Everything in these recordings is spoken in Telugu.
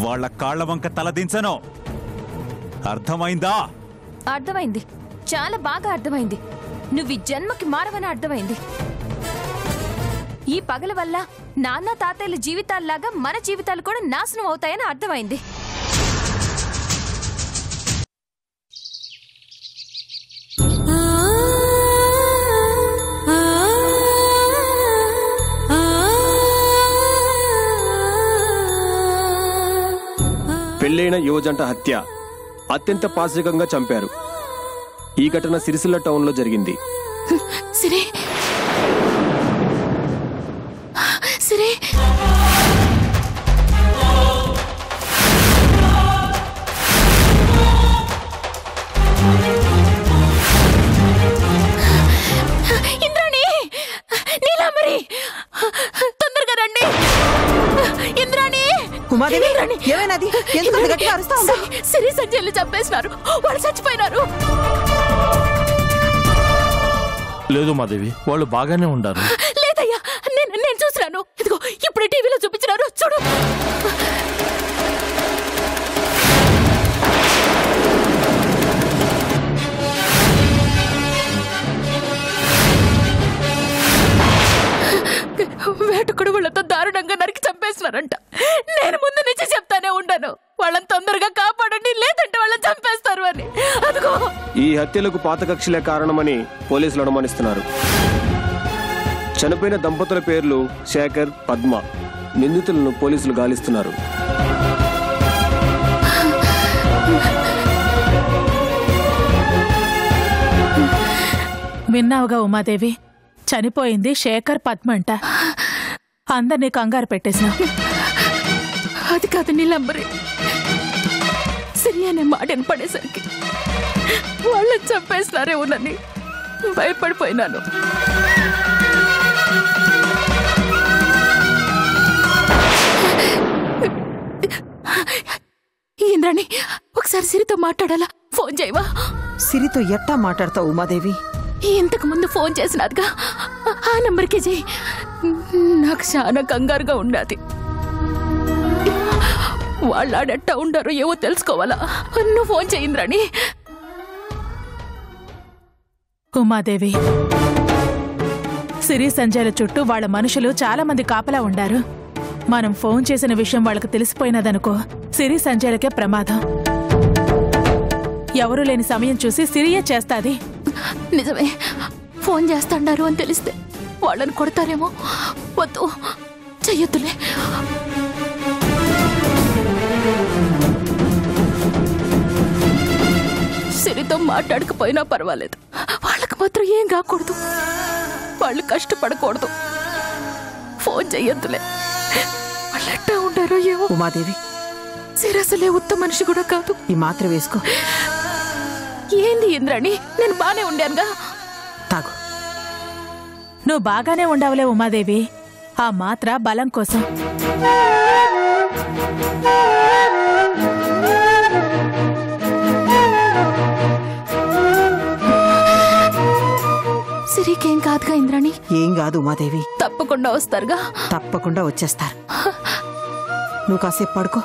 వాళ్ళ కాళ్ల వంక తలదించను. అర్థమైందా? అర్థమైంది, చాలా బాగా అర్థమైంది. నువ్వు ఈ జన్మకి మారవని అర్థమైంది. ఈ పగల వల్ల నాన్న తాతయ్యల జీవితాల్లాగా మన జీవితాలు కూడా నాశనం అవుతాయని అర్థమైంది. పెళ్లైన యువజంట హత్య అత్యంత పాశవికంగా చంపారు. ఈ ఘటన సిరిసిల్ల టౌన్ లో జరిగింది. సిరి సిరి ఇంద్రాణి, నీలాంబరి, తొందరగా రండి. ఇంద్రాణి, ఉమాదేవి, ఏమైనది? ఎందుకు అంత గట్టిగా అరుస్తా ఉన్నావ్? సిరి సంజయ్లు చంపేసినారు, వాళ్ళు చచ్చిపోయినారు. లేదు మాదేవి, వాళ్ళు బాగానే ఉండారు. లేదయ్యా, నేను చూసినాను. ఇదిగో ఇప్పుడు టీవీలో చూపించినారు, చూడు. వేటకుడు వాళ్ళతో దారుణంగా నరికి చంపేసినారంట. నేను ముందు నుంచి చెప్తానే ఉంటాను, వాళ్ళని తొందరగా కాపాడండి, లేదంటే వాళ్ళని చంపేస్తారు అని. అదిగో ఈ హత్యలకు పాత కక్షలే కారణమని పోలీసులు అనుమానిస్తున్నారు. చనిపోయిన దంపతుల పేర్లు శేఖర్, పద్మ. నిందితులను పోలీసులు గాలిస్తున్నారు. విన్నావుగా ఉమాదేవి, చనిపోయింది శేఖర్, పద్మ అంట. అందరినీ కంగారు పెట్టేసిన. అది కాదు నీలంబరి, సిరి అనే మాటను పడేసరికి వాళ్ళని చంపేసినారేమోనని భయపడిపోయినాను. ఇంద్రాణి, ఒకసారి సిరితో మాట్లాడాలా? ఫోన్ చేయవా? సిరితో ఎట్టా మాట్లాడతావు ఉమాదేవి? ఇంతకు ముందు ఫోన్ చేసినారుగా, ఆ నంబర్కి చేయి. నాకు చాలా కంగారుగా ఉన్నది. వాళ్ళు ఆడెట్టా ఉండారో ఏవో తెలుసుకోవాలా. నువ్వు ఫోన్ చేయింద్రాణి. ఉమాదేవి, సిరి సంజయ్ల చుట్టూ వాళ్ళ మనుషులు చాలా మంది కాపలా ఉండారు. మనం ఫోన్ చేసిన విషయం వాళ్ళకి తెలిసిపోయినదనుకో, సిరి సంజయ్లకే ప్రమాదం. ఎవరూ లేని సమయం చూసి సిరియే చేస్తాది. నిజమే, ఫోన్ చేస్తాడారు అని తెలిస్తే వాళ్ళని కొడతారేమో. వద్దు, చెయ్యొద్దులే. సిరితో మాట్లాడకపోయినా పర్వాలేదు, వాళ్ళకి మాత్రం ఏం కాకూడదు, వాళ్ళు కష్టపడకూడదు. ఫోన్ చెయ్యొద్దులే, వాళ్ళు ఎట్టా ఉంటారో ఏమో. ఉమాదేవి, సిరి అసలే ఉత్తమ మనిషి కూడా కాదు. ఈ మాత్ర వేసుకో. ఏంది ఇంద్రాణి, నేను బానే ఉండానుగా. తాగు. నువ్వు బాగానే ఉండవులే ఉమాదేవి, ఆ మాత్ర బలం కోసం. సిరికేం కాదుగా ఇంద్రాణి? ఏం కాదు ఉమాదేవి, తప్పకుండా వస్తారుగా. తప్పకుండా వచ్చేస్తారు. నువ్వు కాసేపు పడుకో.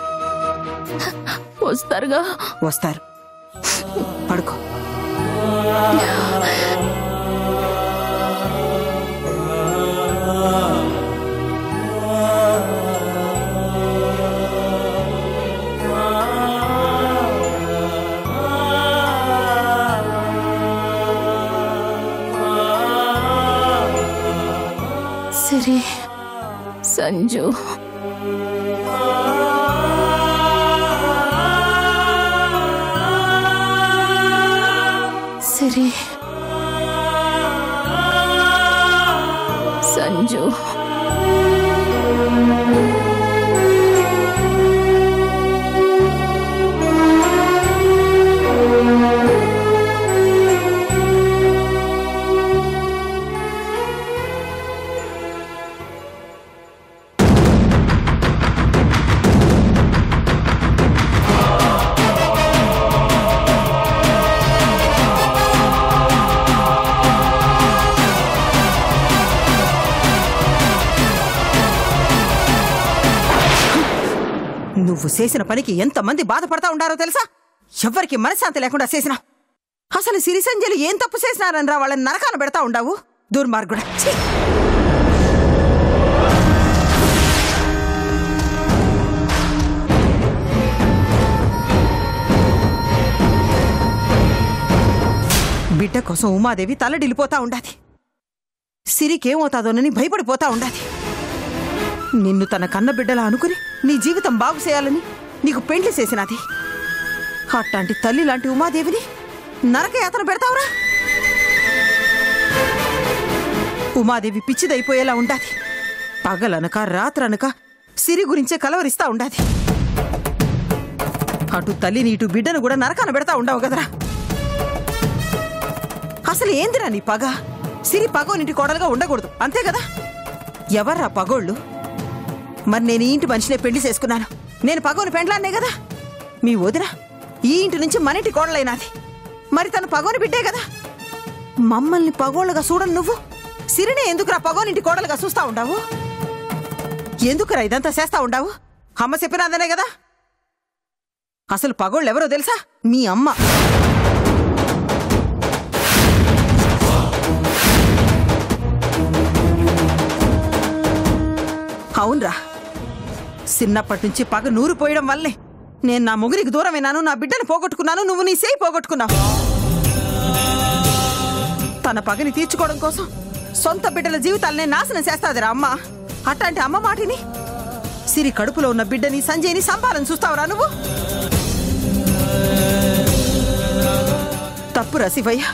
వస్తారుగా? వస్తారు, పడుకో. సిరి, సంజు, సిరి, సంజు. నువ్వు చేసిన పనికి ఎంతమంది బాధపడతా ఉండారో తెలుసా? ఎవ్వరికి మనశ్శాంతి లేకుండా చేసినా. అసలు సిరి సంజయలు ఏం తప్పు చేసినారనరా వాళ్ళని నరకాన పెడతా ఉండావు? దుర్మార్గుడా! ఛీ! బిడ్డ కోసం ఉమాదేవి తలడిల్లిపోతా ఉండాది. సిరికేమవుతాదోనని భయపడిపోతా ఉండాది. నిన్ను తన కన్న బిడ్డలా అనుకుని నీ జీవితం బాగు చేయాలని నీకు పెండ్లి చేసినది. అట్లాంటి తల్లి లాంటి ఉమాదేవిని నరకయాతన పెడతావురా? ఉమాదేవి పిచ్చిదైపోయేలా ఉండాది. పగలనక రాత్రనక సిరి గురించే కలవరిస్తా ఉండాది. అటు తల్లిని ఇటు బిడ్డను కూడా నరకాన పెడతా ఉండవు కదరా. అసలు ఏందిరా నీ పగ? సిరి పగోనింటి కోడలుగా ఉండకూడదు, అంతే కదా? ఎవర్రా పగోళ్ళు? మరి నేను ఈ ఇంటి మనిషినే పెళ్లి చేసుకున్నాను. నేను పగోని పెండ్లాన్నే కదా. మీ వదిన ఈ ఇంటి నుంచి మన ఇంటి కోడలైనాది. మరి తను పగోని బిడ్డే కదా. మమ్మల్ని పగోళ్ళగా చూడను నువ్వు. సిరినే ఎందుకురా పగోనింటి కోడలుగా చూస్తా ఉండావు? ఎందుకురా ఇదంతా చేస్తా ఉండావు? అమ్మ చెప్పినాదనే కదా. అసలు పగోళ్ళు ఎవరో తెలుసా? మీ అమ్మ. అవునరా, చిన్నప్పటి నుంచి పగ నూరు పోయడం వల్లే నేను నా మొగురికి దూరమైనాను, నా బిడ్డను పోగొట్టుకున్నాను, నువ్వు నీ సేయి పోగొట్టుకున్నావు. తన పగని తీర్చుకోవడం కోసం సొంత బిడ్డల జీవితాలనే నాశనం చేస్తాదిరా అమ్మ. అట్లాంటి అమ్మ మాటిని సిరి కడుపులో ఉన్న బిడ్డని సంజయ్ని సంపాలని చూస్తావురా నువ్వు? తప్పురా శివయ్య.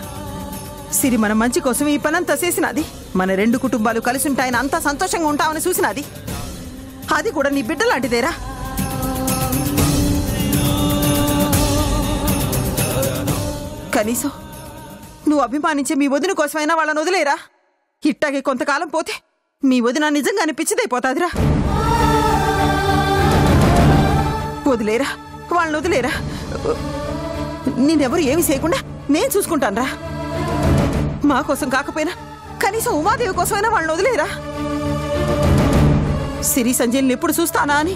సిరి మన మంచి కోసం ఈ పనంతా చేసినది. మన రెండు కుటుంబాలు కలిసి ఉంటాయని అంతా సంతోషంగా ఉంటామని చూసినది. అది కూడా నీ బిడ్డ లాంటిదేరా. కనీసం నువ్వు అభిమానించే మీ వదిన కోసమైనా వాళ్ళని వదిలేరా? ఇట్టాగే కొంతకాలం పోతే మీ వదిన నిజంగానే పిచ్చిదైపోతాదిరా. వదిలేరా, వాళ్ళని వదిలేరా. నేనెవరు ఏమి చేయకుండా నేను చూసుకుంటానురా. మా కోసం కాకపోయినా కనీసం ఉమాదేవి కోసమైనా వాళ్ళని వదిలేరా. సిరి సంజయ్ని ఎప్పుడు చూస్తానా అని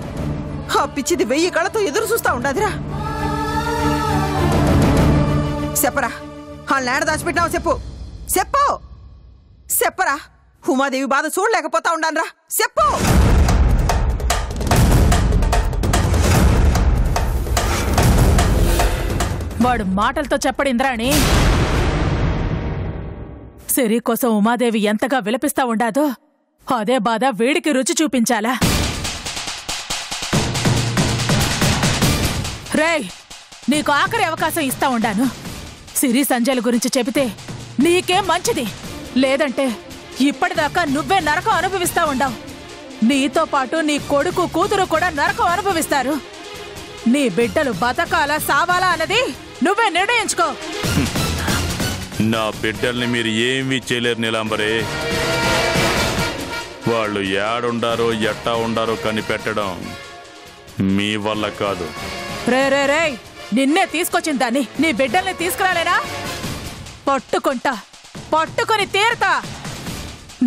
ఆ పిచ్చిది 1000 కళ్ళతో ఎదురు చూస్తా ఉండాదిరా. చెప్పరా, వాళ్ళని ఏడ దాచిపెట్టినావు చెప్పు. చెప్పు చెప్పరా. ఉమాదేవి బాధ చూడలేకపోతా ఉండానరా. చెప్పు. వాడు మాటలతో చెప్పడు ఇంద్రాణి. సిరి కోసం ఉమాదేవి ఎంతగా విలపిస్తా ఉండాదో అదే బాధ వేడికి రుచి చూపించాలా? రేయ్, నీకు ఆఖరి అవకాశం ఇస్తా ఉండాను. సిరి సంజయ్ల గురించి చెబితే నీకేం మంచిది. లేదంటే ఇప్పటిదాకా నువ్వే నరకం అనుభవిస్తా ఉండావు. నీతో పాటు నీ కొడుకు కూతురు కూడా నరకం అనుభవిస్తారు. నీ బిడ్డలు బతకాలా సావాలా అన్నది నువ్వే నిర్ణయించుకో. నా బిడ్డల్ని మీరు ఏమీ చేయలేరు నీలాంబరే. వాళ్ళు ఏడుండారో ఎట్టా ఉండారో కనిపెట్టడం మీ వల్ల కాదు. రే రే రే, నిన్నే తీసుకొచ్చిన దాన్ని నీ బిడ్డల్ని తీసుకురాలేనా? పట్టుకుంటా, పట్టుకొని తీరుతా.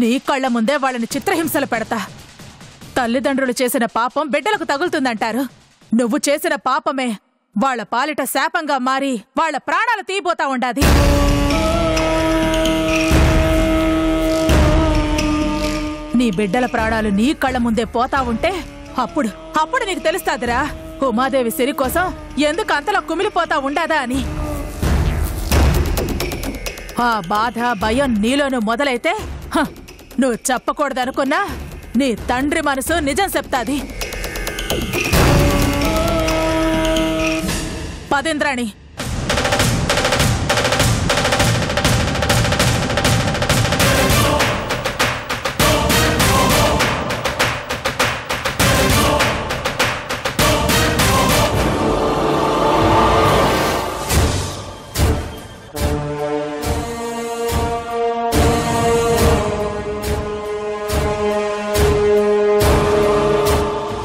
నీ కళ్ళ ముందే వాళ్ళని చిత్రహింసలు పెడతా. తల్లిదండ్రులు చేసిన పాపం బిడ్డలకు తగులుతుందంటారు. నువ్వు చేసిన పాపమే వాళ్ళ పాలిట శాపంగా మారి వాళ్ళ ప్రాణాలు తీయబోతా ఉండాది. నీ బిడ్డల ప్రాణాలు నీ కళ్ళ ముందే పోతా ఉంటే అప్పుడు నీకు తెలుస్తాదిరా ఉమాదేవి సిరి కోసం ఎందుకు అంతలా కుమిలిపోతా ఉండాదా అని. ఆ బాధ భయం నీలోను మొదలైతే నువ్వు చెప్పకూడదనుకున్నా నీ తండ్రి మనసు నిజం చెప్తాది. పదేంద్రాణి,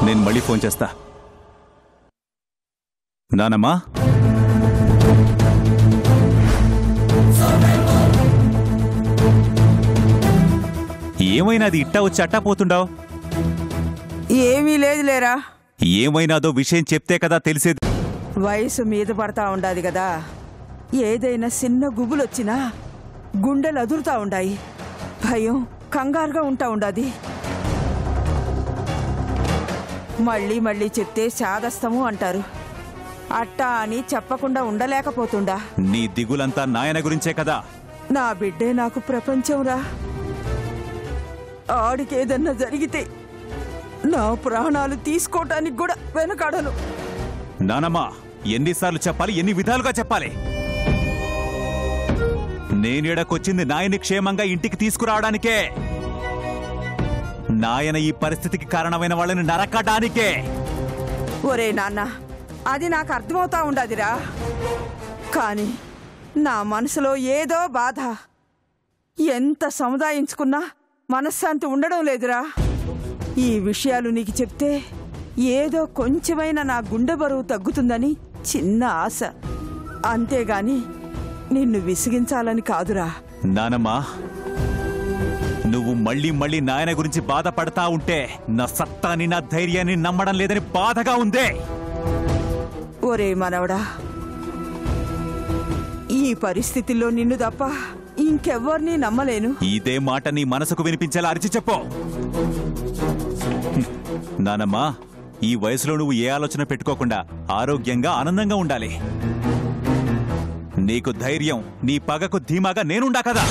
నేను మళ్ళీ ఫోన్ చేస్తా. నానమ్మా, ఏమైనా అది ఇట్టా వచ్చి అట్టా పోతుండావు? ఏమీ లేదు లేరా. ఏమైనాదో విషయం చెప్తే కదా తెలిసేది. వయసు మీద పడతా ఉండాది కదా, ఏదైనా చిన్న గుబులొచ్చినా గుండెలు అదురుతా ఉండాయి, భయం కంగారుగా ఉంటా ఉండాది. మళ్ళీ మళ్ళీ చెప్తే శాదస్తము అంటారు, అట్టా అని చెప్పకుండా ఉండలేకపోతుండా. నీ దిగులంతా నాయన గురించే కదా. నా బిడ్డే నాకు ప్రపంచంరా. ఆడికేదన్నా జరిగితే నా ప్రాణాలు తీసుకోవటానికి కూడా వెనకాడను. నానమ్మా, ఎన్నిసార్లు చెప్పాలి, ఎన్ని విధాలుగా చెప్పాలి? నేనేడకొచ్చింది నాయని క్షేమంగా ఇంటికి తీసుకురావడానికే, నాయన ఈ పరిస్థితికి కారణమైన వాళ్ళని నరకడానికే. ఒరే నాన్న, అది నాకు అర్థమవుతా ఉండాదిరా, కాని నా మనసులో ఏదో బాధ. ఎంత సముదాయించుకున్నా మనశ్శాంతి ఉండడం లేదురా. ఈ విషయాలు నీకు చెప్తే ఏదో కొంచెమైనా నా గుండె బరువు తగ్గుతుందని చిన్న ఆశ, అంతేగాని నిన్ను విసిగించాలని కాదురా. నానమ్మా, నువ్వు మళ్ళీ మళ్ళీ నాయన గురించి బాధపడతా ఉంటే నా సత్తాని, నా ధైర్యాన్ని నమ్మడం లేదని బాధగా ఉందే. ఒరే మనవడా, ఈ పరిస్థితిలో నిన్ను తప్ప ఇంకెవ్వరినీ నమ్మలేను. ఇదే మాట నీ మనసుకు వినిపించేలా అరిచి చెప్పు. నానమ్మా, ఈ వయసులో నువ్వు ఏ ఆలోచన పెట్టుకోకుండా ఆరోగ్యంగా ఆనందంగా ఉండాలి. నీకు ధైర్యం, నీ పగకు ధీమాగా నేనుండా కదా.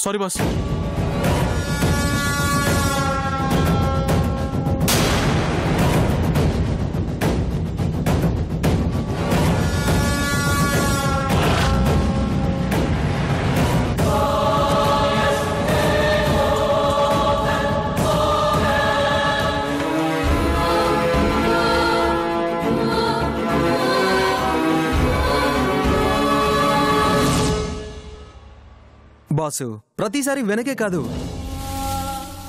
Sorry boss. బాసు, ప్రతిసారి వెనకే కాదు,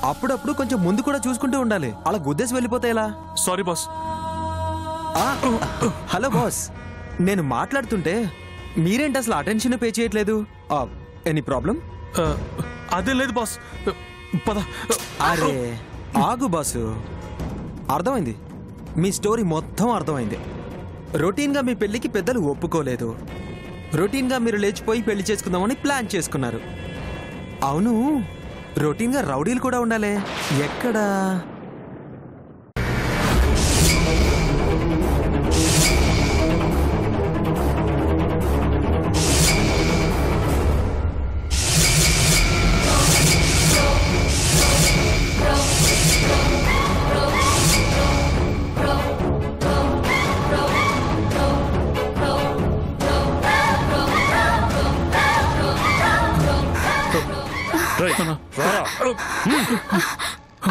అప్పుడప్పుడు కొంచెం ముందు కూడా చూసుకుంటూ ఉండాలి. అలా గుద్దేసి వెళ్ళిపోతే ఎలా? Sorry boss. హలో బాస్, నేను మాట్లాడుతుంటే మీరేంటి అసలు అటెన్షన్ పే చేయట్లేదు? Any problem? అదే లేదు బాస్. పద. అరే ఆగు బాసు, అర్థమైంది, మీ స్టోరీ మొత్తం అర్థమైంది. రొటీన్గా మీ పెళ్లికి పెద్దలు ఒప్పుకోలేదు, రొటీన్గా మీరు లేచిపోయి పెళ్లి చేసుకుందామని ప్లాన్ చేసుకున్నారు. అవును, రొటీన్గా రౌడీలు కూడా ఉండాలి. ఎక్కడా?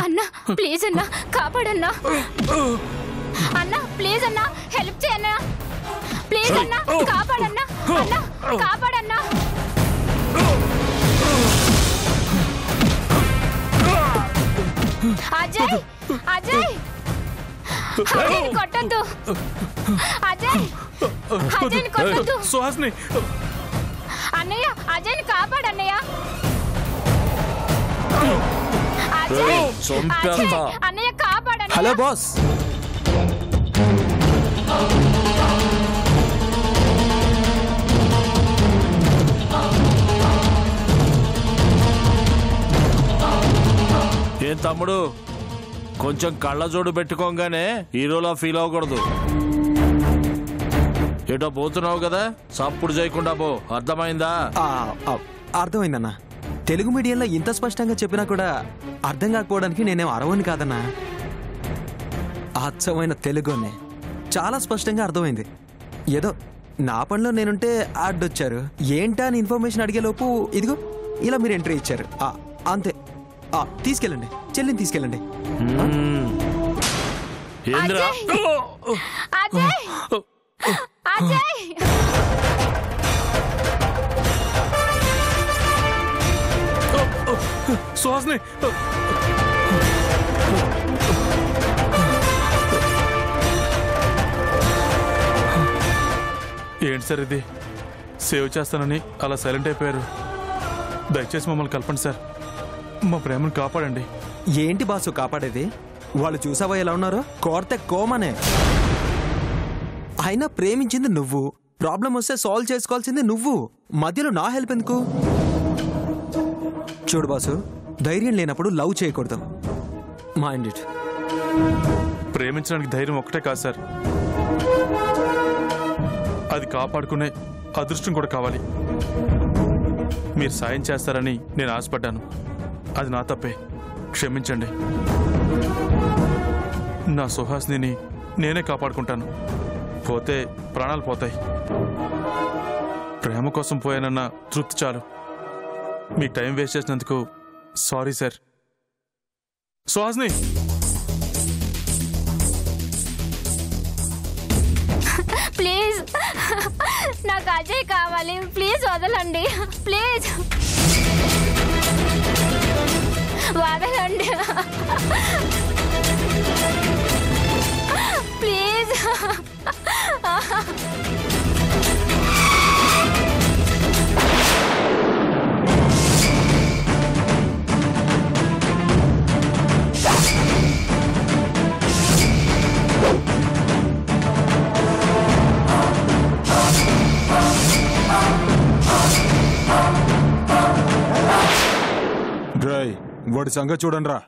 అన్నా ప్లీజ్ అన్నా కాపాడన్నా అన్నా ప్లీజ్ అన్నా హెల్ప్ చేయన్నా ప్లీజ్ అన్నా కాపాడన్నా అన్నా కాపాడన్నా అజయ్ అజయ్ అజయ్ కొట్టద్దు అజయ్ అజయ్ కొట్టద్దు సుహాస్ని అన్నయ్య అజయ్ కాపాడన్నయ్య అజయ్ అన్నయ్య కాపాడన్నయ్య హలో బాస్ ఏం తమ్ముడు కొంచెం కళ్ళజోడు పెట్టుకోగానే హీరోలా ఫీల్ అవ్వకూడదు. ఏటో పోతున్నావు కదా సప్పుడు చేయకుండా పో, అర్థమైందా? అర్థమైందన్నా. తెలుగు మీడియంలో ఇంత స్పష్టంగా చెప్పినా కూడా అర్థం కాకపోవడానికి నేనేం అరవని కాదన్నా. అచ్చమైన తెలుగునే చాలా స్పష్టంగా అర్థమైంది. ఏదో నా పనిలో నేనుంటే అడ్డొచ్చారు. ఏంటా అని ఇన్ఫర్మేషన్ అడిగేలోపు ఇదిగో ఇలా మీరు ఎంట్రీ ఇచ్చారు. అంతే. తీసుకెళ్ళండి, చెల్లిని తీసుకెళ్ళండి. ఏంద్రా అజయ్ అజయ్ సుహాస్ని ఏంటి సార్ ఇది? సేవ్ చేస్తానని అలా సైలెంట్ అయిపోయారు. దయచేసి మమ్మల్ని కలపండి సార్, మా ప్రేమను కాపాడండి. ఏంటి బాసు కాపాడేది? వాళ్ళు చూసావా ఎలా ఉన్నారో? కోర్తే కోమనే. అయినా ప్రేమించింది నువ్వు, ప్రాబ్లం వస్తే సాల్వ్ చేసుకోవాల్సింది నువ్వు. మధ్యలో నా హెల్ప్ ఎందుకు? చూడు బాసు, ధైర్యం లేనప్పుడు లవ్ చేయకూడదు. Mind it. ప్రేమించడానికి ధైర్యం ఒక్కటే కాదు సార్, అది కాపాడుకునే అదృష్టం కూడా కావాలి. మీరు సాయం చేస్తారని నేను ఆశపడ్డాను, అది నా తప్పే, క్షమించండి. నా సుహాస్ని నేనే కాపాడుకుంటాను, పోతే ప్రాణాలు పోతాయి. ప్రేమ కోసం పోయానన్న తృప్తి చాలు. మీ టైం వేస్ట్ చేసినందుకు సారీ సార్. సుహాస్ని ప్లీజ్ నాకు అజయ్ కావాలి, ప్లీజ్ వదలండి, ప్లీజ్ వదలండి, ప్లీజ్. డ్రై వాడి సంగతి చూడండి రా.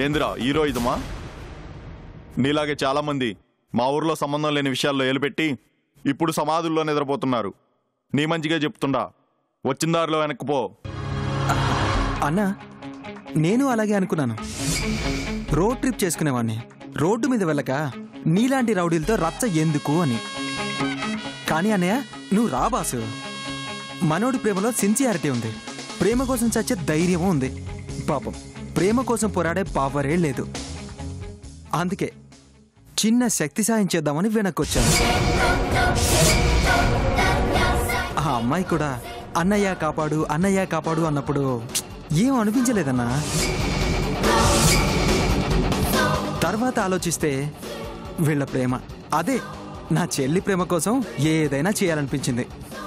ఏందిరా హీరో ఇదమా? నీలాగే చాలా మంది మా ఊర్లో సంబంధం లేని విషయాల్లో ఏలుపెట్టి ఇప్పుడు సమాధుల్లో నిద్రపోతున్నారు. నీ మంచిగా చెప్తుండా, వచ్చిన దారిలో వెనక్కిపో. అన్నా, నేను అలాగే అనుకున్నాను. రోడ్ ట్రిప్ చేసుకునేవాడిని, రోడ్డు మీద వెళ్ళక నీలాంటి రౌడీలతో రచ్చ ఎందుకు అని. కానీ అన్నయ్య, నువ్వు రా బాసు. మనోడి ప్రేమలో సిన్సియారిటీ ఉంది, ప్రేమ కోసం చచ్చే ధైర్యము ఉంది. పాపం ప్రేమ కోసం పోరాడే పవరే లేదు. అందుకే చిన్న శక్తి సాయం చేద్దామని వెనక్కొచ్చాను. ఆ అమ్మాయి కూడా అన్నయ్య కాపాడు అన్నయ్య కాపాడు అన్నప్పుడు ఏం అనిపించలేదన్నా. తర్వాత ఆలోచిస్తే వీళ్ళ ప్రేమ అదే నా చెల్లి ప్రేమ కోసం ఏదైనా చేయాలనిపించింది.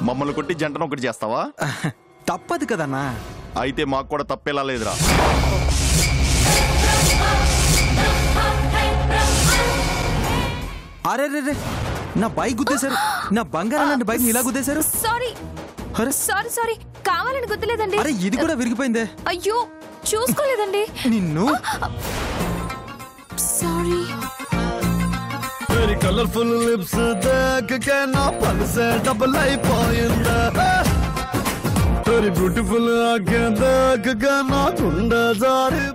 మమ్మల్ని కొట్టి జంటను ఒకటి చేస్తావా? తప్పదు కదన్నా. అయితే మాకు కూడా తప్పేలా లేదురా. అరే రే, నా బైక్ గుద్దేశారు. నా బంగారం లాంటి బైక్ ఇలా గుద్దేశారు. సారీ సారీ సారీ, కావాలని గుద్దలేదండి. అరే ఇది కూడా విరిగిపోయిందే. అయ్యో, చూసుకోలేదండి. నిన్ను సారీ. కలర్ఫుల్ లిప్స్ దేఖకే నా పల్సే డబుల్ అయిపోయిందా. బ్యూటిఫుల్ ఆకే దేఖకే నా గుండె జారి